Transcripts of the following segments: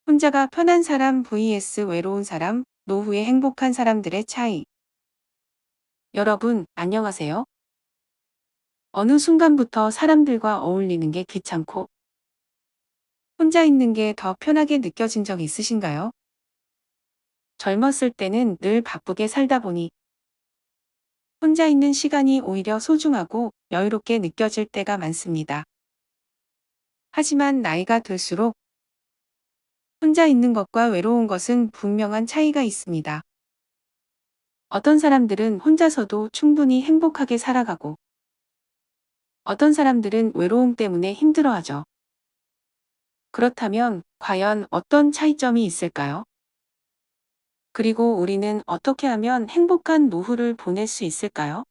혼자가 편한 사람 vs 외로운 사람, 노후에 행복한 사람들의 차이. 여러분, 안녕하세요. 어느 순간부터 사람들과 어울리는 게 귀찮고 혼자 있는 게 더 편하게 느껴진 적 있으신가요? 젊었을 때는 늘 바쁘게 살다 보니 혼자 있는 시간이 오히려 소중하고 여유롭게 느껴질 때가 많습니다. 하지만 나이가 들수록 혼자 있는 것과 외로운 것은 분명한 차이가 있습니다. 어떤 사람들은 혼자서도 충분히 행복하게 살아가고 어떤 사람들은 외로움 때문에 힘들어하죠. 그렇다면 과연 어떤 차이점이 있을까요? 그리고 우리는 어떻게 하면 행복한 노후를 보낼 수 있을까요?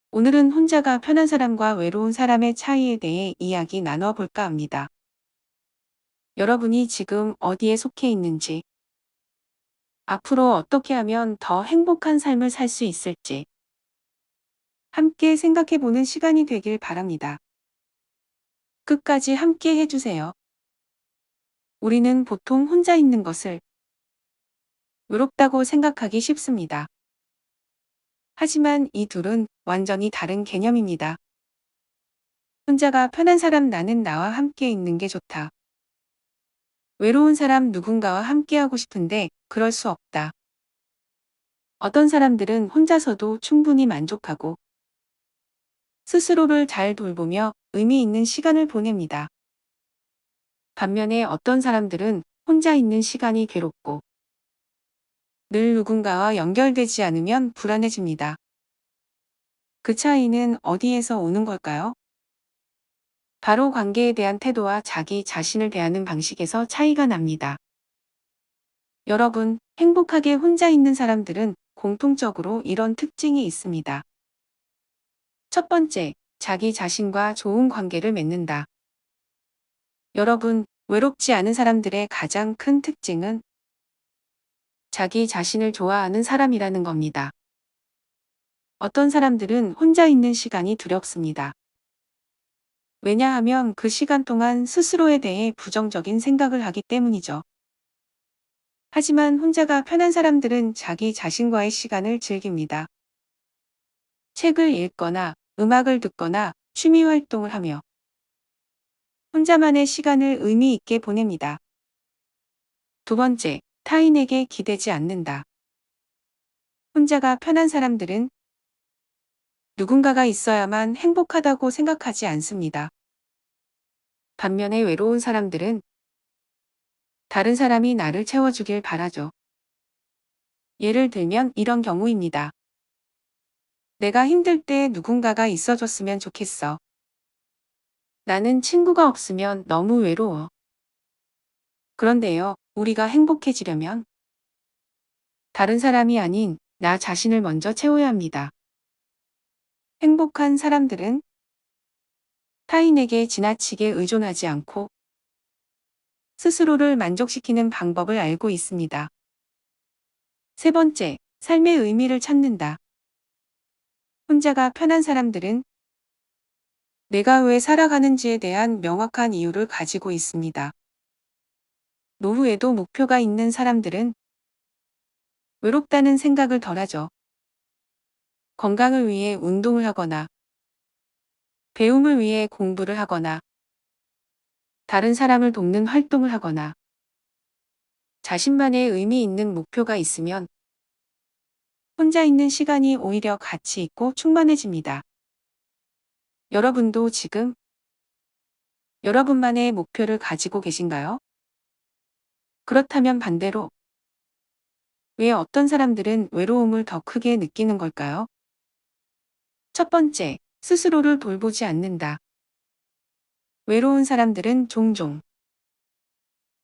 오늘은 혼자가 편한 사람과 외로운 사람의 차이에 대해 이야기 나눠볼까 합니다. 여러분이 지금 어디에 속해 있는지, 앞으로 어떻게 하면 더 행복한 삶을 살 수 있을지, 함께 생각해보는 시간이 되길 바랍니다. 끝까지 함께 해주세요. 우리는 보통 혼자 있는 것을 외롭다고 생각하기 쉽습니다. 하지만 이 둘은 완전히 다른 개념입니다. 혼자가 편한 사람 나는 나와 함께 있는 게 좋다. 외로운 사람 누군가와 함께하고 싶은데 그럴 수 없다. 어떤 사람들은 혼자서도 충분히 만족하고 스스로를 잘 돌보며 의미 있는 시간을 보냅니다. 반면에 어떤 사람들은 혼자 있는 시간이 괴롭고 늘 누군가와 연결되지 않으면 불안해집니다. 그 차이는 어디에서 오는 걸까요? 바로 관계에 대한 태도와 자기 자신을 대하는 방식에서 차이가 납니다. 여러분, 행복하게 혼자 있는 사람들은 공통적으로 이런 특징이 있습니다. 첫 번째, 자기 자신과 좋은 관계를 맺는다. 여러분, 외롭지 않은 사람들의 가장 큰 특징은 자기 자신을 좋아하는 사람이라는 겁니다. 어떤 사람들은 혼자 있는 시간이 두렵습니다. 왜냐하면 그 시간 동안 스스로에 대해 부정적인 생각을 하기 때문이죠. 하지만 혼자가 편한 사람들은 자기 자신과의 시간을 즐깁니다. 책을 읽거나 음악을 듣거나 취미 활동을 하며 혼자만의 시간을 의미 있게 보냅니다. 두 번째, 타인에게 기대지 않는다. 혼자가 편한 사람들은 누군가가 있어야만 행복하다고 생각하지 않습니다. 반면에 외로운 사람들은 다른 사람이 나를 채워주길 바라죠. 예를 들면 이런 경우입니다. 내가 힘들 때 누군가가 있어줬으면 좋겠어. 나는 친구가 없으면 너무 외로워. 그런데요, 우리가 행복해지려면 다른 사람이 아닌 나 자신을 먼저 채워야 합니다. 행복한 사람들은 타인에게 지나치게 의존하지 않고 스스로를 만족시키는 방법을 알고 있습니다. 세 번째, 삶의 의미를 찾는다. 혼자가 편한 사람들은 내가 왜 살아가는지에 대한 명확한 이유를 가지고 있습니다. 노후에도 목표가 있는 사람들은 외롭다는 생각을 덜하죠. 건강을 위해 운동을 하거나 배움을 위해 공부를 하거나 다른 사람을 돕는 활동을 하거나 자신만의 의미 있는 목표가 있으면 혼자 있는 시간이 오히려 가치 있고 충만해집니다. 여러분도 지금 여러분만의 목표를 가지고 계신가요? 그렇다면 반대로 왜 어떤 사람들은 외로움을 더 크게 느끼는 걸까요? 첫 번째, 스스로를 돌보지 않는다. 외로운 사람들은 종종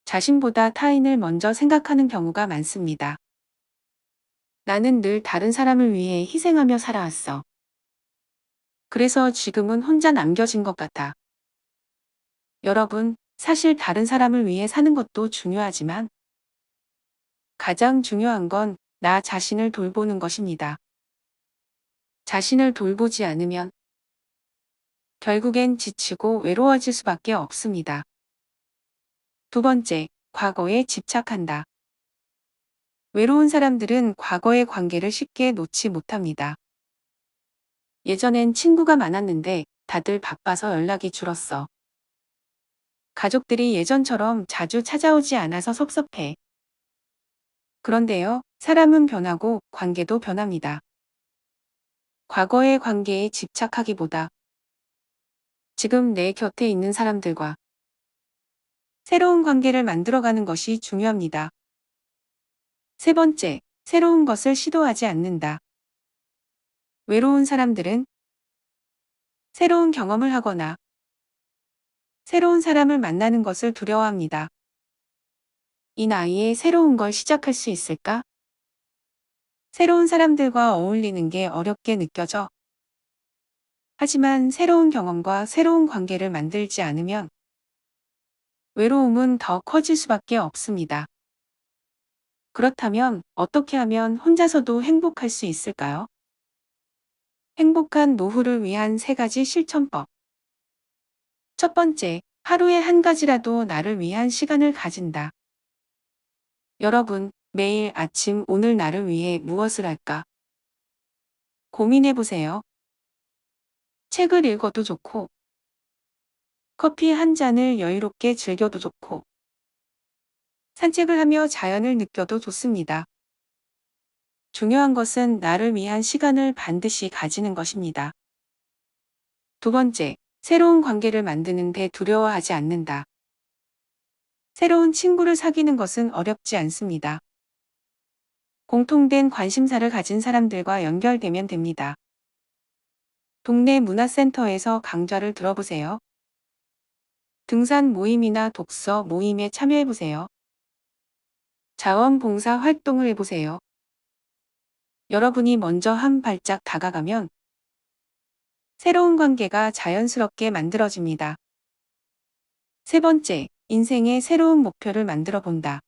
자신보다 타인을 먼저 생각하는 경우가 많습니다. 나는 늘 다른 사람을 위해 희생하며 살아왔어. 그래서 지금은 혼자 남겨진 것 같아. 여러분, 사실 다른 사람을 위해 사는 것도 중요하지만 가장 중요한 건 나 자신을 돌보는 것입니다. 자신을 돌보지 않으면 결국엔 지치고 외로워질 수밖에 없습니다. 두 번째, 과거에 집착한다. 외로운 사람들은 과거의 관계를 쉽게 놓지 못합니다. 예전엔 친구가 많았는데 다들 바빠서 연락이 줄었어. 가족들이 예전처럼 자주 찾아오지 않아서 섭섭해. 그런데요, 사람은 변하고 관계도 변합니다. 과거의 관계에 집착하기보다 지금 내 곁에 있는 사람들과 새로운 관계를 만들어가는 것이 중요합니다. 세 번째, 새로운 것을 시도하지 않는다. 외로운 사람들은 새로운 경험을 하거나 새로운 사람을 만나는 것을 두려워합니다. 이 나이에 새로운 걸 시작할 수 있을까? 새로운 사람들과 어울리는 게 어렵게 느껴져. 하지만 새로운 경험과 새로운 관계를 만들지 않으면 외로움은 더 커질 수밖에 없습니다. 그렇다면 어떻게 하면 혼자서도 행복할 수 있을까요? 행복한 노후를 위한 세 가지 실천법. 첫 번째, 하루에 한 가지라도 나를 위한 시간을 가진다. 여러분, 매일 아침 오늘 나를 위해 무엇을 할까? 고민해 보세요. 책을 읽어도 좋고, 커피 한 잔을 여유롭게 즐겨도 좋고, 산책을 하며 자연을 느껴도 좋습니다. 중요한 것은 나를 위한 시간을 반드시 가지는 것입니다. 두 번째, 새로운 관계를 만드는데 두려워하지 않는다. 새로운 친구를 사귀는 것은 어렵지 않습니다. 공통된 관심사를 가진 사람들과 연결되면 됩니다. 동네 문화센터에서 강좌를 들어보세요. 등산 모임이나 독서 모임에 참여해보세요. 자원봉사 활동을 해보세요. 여러분이 먼저 한 발짝 다가가면 새로운 관계가 자연스럽게 만들어집니다. 세 번째, 인생의 새로운 목표를 만들어 본다.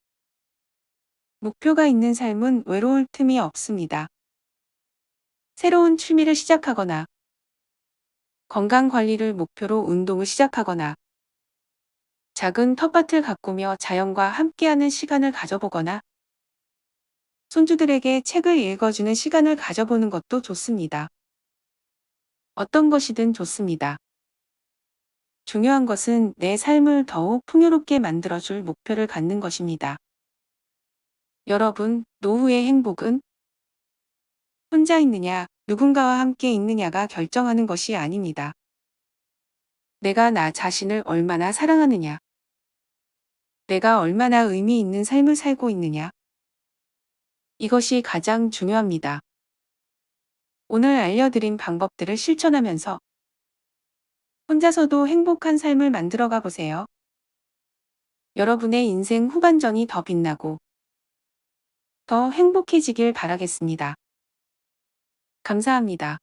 목표가 있는 삶은 외로울 틈이 없습니다. 새로운 취미를 시작하거나 건강 관리를 목표로 운동을 시작하거나 작은 텃밭을 가꾸며 자연과 함께하는 시간을 가져보거나 손주들에게 책을 읽어주는 시간을 가져보는 것도 좋습니다. 어떤 것이든 좋습니다. 중요한 것은 내 삶을 더욱 풍요롭게 만들어줄 목표를 갖는 것입니다. 여러분, 노후의 행복은 혼자 있느냐, 누군가와 함께 있느냐가 결정하는 것이 아닙니다. 내가 나 자신을 얼마나 사랑하느냐, 내가 얼마나 의미 있는 삶을 살고 있느냐, 이것이 가장 중요합니다. 오늘 알려드린 방법들을 실천하면서 혼자서도 행복한 삶을 만들어가 보세요. 여러분의 인생 후반전이 더 빛나고 더 행복해지길 바라겠습니다. 감사합니다.